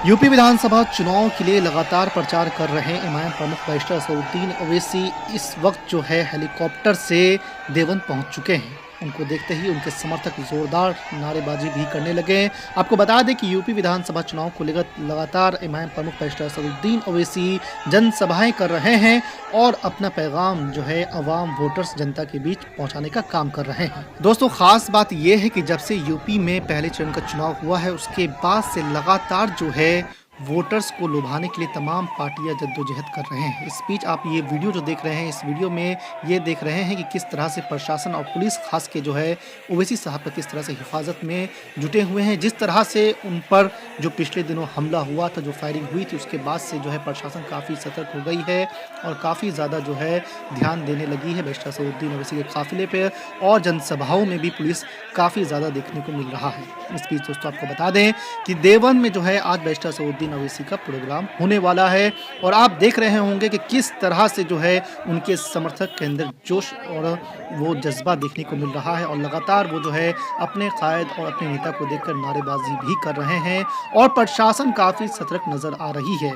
UP विधानसभा चुनाव के लिए लगातार प्रचार कर रहे इमाम प्रमुख बैरिस्टर असदुद्दीन ओवैसी इस वक्त जो है हेलीकॉप्टर से देवबंद पहुंच चुके हैं। उनको देखते ही उनके समर्थक जोरदार नारेबाजी भी करने लगे। आपको बता दें कि यूपी विधानसभा चुनाव को लेकर लगातार इमाम प्रमुख बैरिस्टर असदुद्दीन ओवैसी जनसभाएं कर रहे हैं और अपना पैगाम जो है अवाम वोटर्स जनता के बीच पहुंचाने का काम कर रहे हैं। दोस्तों, खास बात यह है कि जब से यूपी में पहले चरण का चुनाव हुआ है उसके बाद से लगातार जो है वोटर्स को लुभाने के लिए तमाम पार्टियां जद्दोजहद कर रहे हैं। इस बीच आप ये वीडियो जो देख रहे हैं, इस वीडियो में ये देख रहे हैं कि किस तरह से प्रशासन और पुलिस खास के जो है ओवैसी साहब का किस तरह से हिफाजत में जुटे हुए हैं। जिस तरह से उन पर जो पिछले दिनों हमला हुआ था, जो फायरिंग हुई थी, उसके बाद से जो है प्रशासन काफ़ी सतर्क हो गई है और काफ़ी ज़्यादा जो है ध्यान देने लगी है बैरिस्टर असदुद्दीन ओवैसी के काफिले पर, और जनसभाओं में भी पुलिस काफ़ी ज़्यादा देखने को मिल रहा है। इस बीच दोस्तों आपको बता दें कि देवबंद में जो है आज बैरिस्टर असदुद्दीन ओवैसी का प्रोग्राम होने वाला है और आप देख रहे होंगे कि किस तरह से जो है उनके समर्थक के अंदर जोश और वो जज्बा देखने को मिल रहा है और लगातार वो जो है अपने कायद और अपने नेता को देखकर नारेबाजी भी कर रहे हैं और प्रशासन काफ़ी सतर्क नजर आ रही है।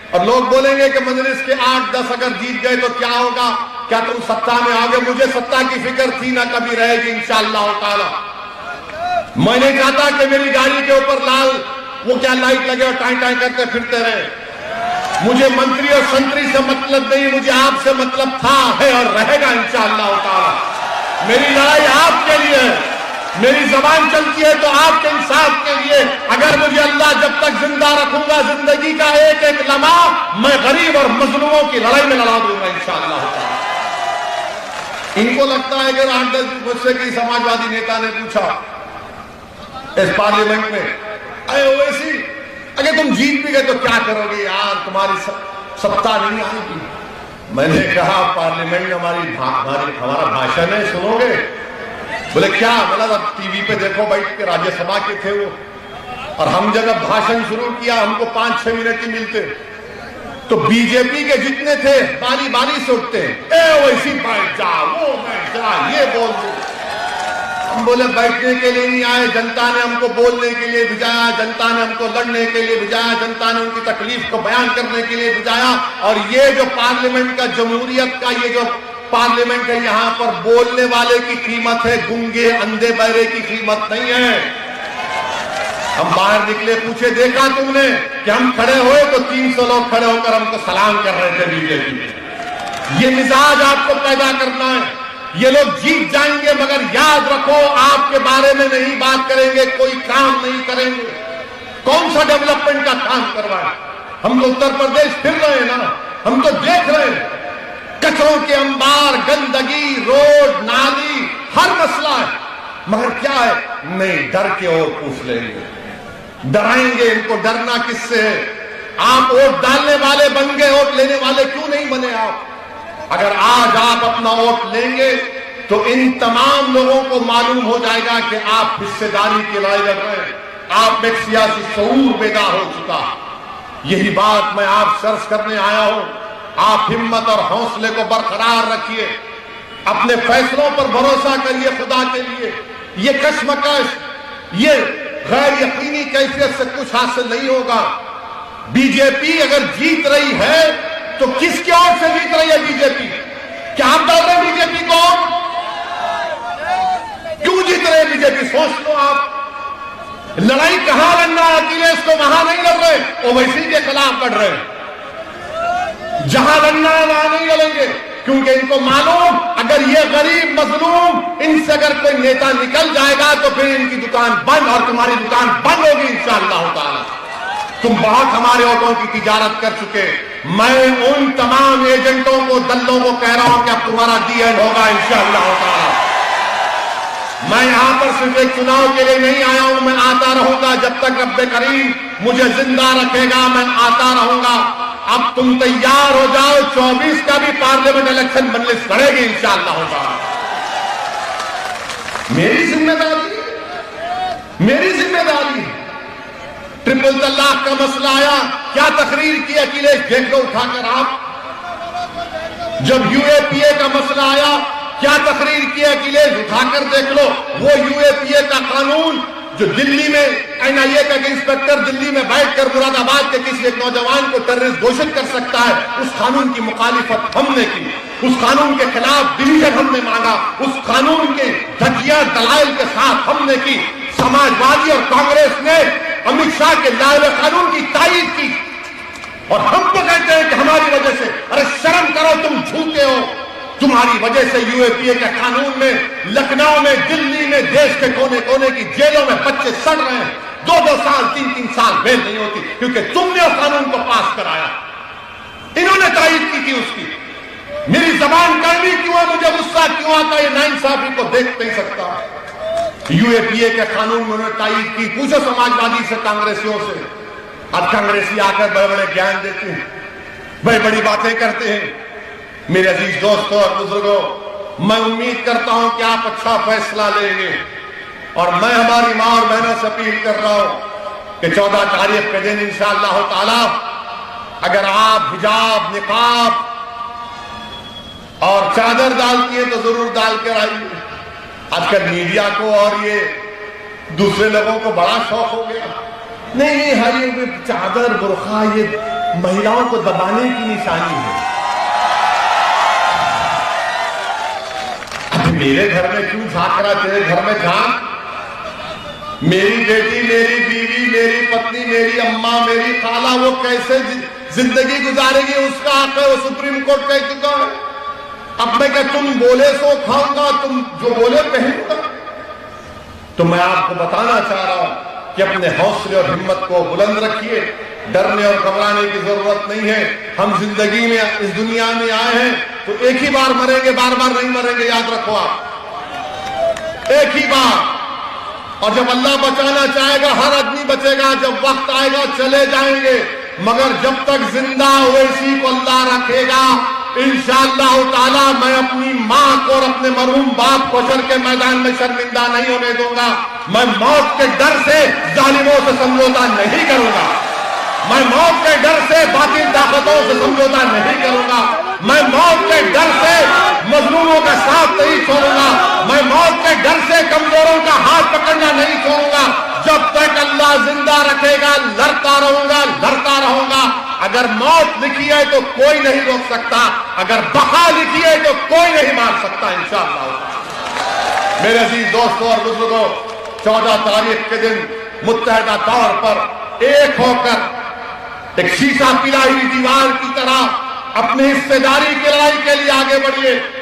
और लोग बोलेंगे कि मजलिस के 8-10 अगर जीत गए तो क्या होगा, क्या तुम सत्ता में आओगे? मुझे सत्ता की फिक्र थी ना कभी रहेगी इंशाअल्लाह ताला। मैं नहीं चाहता कि मेरी गाड़ी के ऊपर लाल वो क्या लाइट लगे और टाई टाई करके फिरते रहे। मुझे मंत्री और संतरी से मतलब नहीं, मुझे आपसे मतलब था, है और रहेगा इंशाअल्लाह ताला। मेरी लड़ाई आपके लिए है, मेरी जबान चलती है तो आपके इंसाफ के लिए। अगर मुझे अल्लाह जब तक जिंदा रखूंगा, जिंदगी का एक एक लम्हा मैं गरीब और मजलूमों की लड़ाई में लड़ा दूंगा इंशाअल्लाह ताला। इनको लगता है कि 8-10 मुझसे किसी समाजवादी नेता ने पूछा इस पार्लियामेंट में, अरे ओवैसी अगर तुम जीत भी गए तो क्या करोगे यार, तुम्हारी सत्ता नहीं आएगी। मैंने कहा पार्लियामेंट में हमारा भाषण है, सुनोगे? बोले क्या? बोला टीवी पे देखो बैठ के, राज्यसभा के थे वो, और हम जब भाषण शुरू किया हमको 5-6 मिनट ही मिलते तो बीजेपी के जितने थे बारी बारी से उठते, ए वैसी बैठ जा, वो बैठ जा, ये बोल दो। हम बोले बैठने के लिए नहीं आए, जनता ने हमको बोलने के लिए भिजाया, जनता ने हमको लड़ने के लिए भिजाया, जनता ने उनकी तकलीफ को बयान करने के लिए भिजाया। और ये जो पार्लियामेंट का, जमहूरियत का ये जो पार्लियामेंट है, यहां पर बोलने वाले की कीमत है, गूंगे अंधे बहरे की कीमत नहीं है। हम बाहर निकले, पूछे देखा तुमने कि हम खड़े हुए तो 300 लोग खड़े होकर हमको सलाम कर रहे थे बीजेपी। ये मिजाज आपको पैदा करना है। ये लोग जीत जाएंगे मगर याद रखो आपके बारे में नहीं बात करेंगे, कोई काम नहीं करेंगे। कौन सा डेवलपमेंट का काम करवाए? हम तो उत्तर प्रदेश फिर रहे हैं ना, हम तो देख रहे हैं कचरों के अंबार, गंदगी, रोड, नाली, हर मसला है। मगर क्या है? नहीं, डर के और पूछ लेंगे, डराएंगे। इनको डरना किससे है? आप वोट डालने वाले बन गए, वोट लेने वाले क्यों नहीं बने आप? अगर आज आप अपना वोट लेंगे तो इन तमाम लोगों को मालूम हो जाएगा कि आप हिस्सेदारी की लड़ाई लड़ रहे हैं, आप में सियासी शऊर बेदार हो चुका। यही बात मैं आप सर्च करने आया हूं। आप हिम्मत और हौसले को बरकरार रखिए, अपने फैसलों पर भरोसा करिए खुदा के लिए। ये कश्मकश, ये गैर यकीनी कैफियत से कुछ हासिल नहीं होगा। बीजेपी अगर जीत रही है तो किसके ओर से जीत रही है बीजेपी? क्या आप डाल रहे हैं बीजेपी को? क्यों जीत रहे हैं बीजेपी? सोच लो आप। लड़ाई कहां लड़ना है? अखिलेश को वहां नहीं लड़ रहे, ओवैसी के खिलाफ लड़ रहे हैं। जहां लड़ना है वहां नहीं लड़ेंगे, क्योंकि इनको मालूम अगर ये गरीब मजलूम इनसे अगर कोई नेता निकल जाएगा तो फिर इनकी दुकान बंद और तुम्हारी दुकान बंद होगी इंशाअल्लाह ताला। तुम बहुत हमारे वोटों की तिजारत कर चुके। मैं उन तमाम एजेंटों को, दल्लों को कह रहा हूं कि अब तुम्हारा दी एंड होगा इंशाअल्लाह ताला। मैं यहां पर सिर्फ एक चुनाव के लिए नहीं आया हूं, मैं आता रहूंगा जब तक रब्बे करीम मुझे जिंदा रखेगा, मैं आता रहूंगा। अब तुम तैयार हो जाओ, 24 का भी पार्लियामेंट इलेक्शन मजलिस लड़ेगी इंशाअल्लाह ताला। मेरी जिम्मेदारी है, मेरी जिम्मेदारी है। ट्रिपल तलाक का मसला आया, क्या तकरीर की अखिलेश, देख लो उठाकर आप। जब यूएपीए का मसला आया, क्या तकरीर की अखिलेश, उठाकर देख लो। वो यूएपीए का कानून जो दिल्ली में एनआईए का इंस्पेक्टर दिल्ली में बैठकर मुरादाबाद के किसी एक नौजवान को टेररिस्ट घोषित कर सकता है, उस कानून की मुखालिफत हमने की, उस कानून के खिलाफ डिवीजन हमने मांगा, उस कानून के धज्जियां दलाइल के साथ हमने की। समाजवादी और कांग्रेस ने अमित शाह के लाए हुए कानून की तायीद की, और हम तो कहते हैं कि हमारी वजह से, अरे शर्म करो, तुम झूठे हो। तुम्हारी वजह से यूएपीए के कानून में लखनऊ में, दिल्ली में, देश के कोने कोने की जेलों में बच्चे सड़ रहे हैं। 2-2 साल 3-3 साल बेल नहीं होती, क्योंकि तुमने उस कानून को पास कराया, इन्होंने तायीद की थी उसकी। मेरी जबान कड़वी क्यों है, मुझे गुस्सा क्यों आता, ये नाइंसाफी को देख नहीं सकता। यूएपीए के कानून में उन्होंने तायीद की। पूछो समाजवादी से, कांग्रेसियों से। अब कांग्रेसी आकर बड़े बड़े ज्ञान देते हैं, बड़ी बड़ी बातें करते हैं। मेरे अजीज दोस्तों और बुजुर्गों, मैं उम्मीद करता हूं कि आप अच्छा फैसला लेंगे, और मैं हमारी मां और बहनों से अपील कर रहा हूं कि 14 तारीख के दिन इंशाअल्लाह ताला अगर आप हिजाब, निकाब और चादर डालती है तो जरूर डाल कर आइए। आजकल मीडिया को और ये दूसरे लोगों को बड़ा शौक हो गया, नहीं हरी चादर बुरखा ये महिलाओं को दबाने की निशानी है। अब मेरे घर में क्यों झांक रहा, तेरे घर में झांक। मेरी बेटी, मेरी बीवी, मेरी पत्नी, मेरी अम्मा, मेरी खाला, वो कैसे जिंदगी गुजारेगी, उसका हक है, वो सुप्रीम कोर्ट कह चुका है। अब मैं क्या तुम बोले सो खाऊंगा, तुम जो बोले पहनूंगा। तो मैं आपको बताना चाह रहा हूं कि अपने हौसले और हिम्मत को बुलंद रखिए, डरने और घबराने की जरूरत नहीं है। हम जिंदगी में, इस दुनिया में आए हैं तो एक ही बार मरेंगे, बार बार नहीं मरेंगे, याद रखो आप, एक ही बार। और जब अल्लाह बचाना चाहेगा हर आदमी बचेगा, जब वक्त आएगा चले जाएंगे, मगर जब तक जिंदा वैसी को अल्लाह रखेगा, इंशाअल्लाह ताला मैं अपनी मां को और अपने मरहूम बाप को हशर के मैदान में शर्मिंदा नहीं होने दूंगा। मैं मौत के डर से जालिमों से समझौता नहीं करूंगा, मैं मौत के डर से बातिल ताकतों से समझौता नहीं करूंगा, मैं मौत के डर से मजलूमों का साथ नहीं छोड़ूंगा, मैं मौत के डर से कमजोरों का हाथ पकड़ना नहीं छोड़ूंगा। जब तक अल्लाह जिंदा रखेगा लड़ता रहूंगा, लड़ता रहूंगा। अगर मौत लिखी है तो कोई नहीं रोक सकता, अगर बका लिखी है तो कोई नहीं मार सकता इंशाअल्लाह। मेरे अजीज दोस्तों और बुजुर्गों, 14 तारीख के दिन मुत्तहदा तौर पर एक होकर एक शीशा पिलाई हुई दीवार की तरह अपनी हिस्सेदारी की लड़ाई के लिए आगे बढ़िए।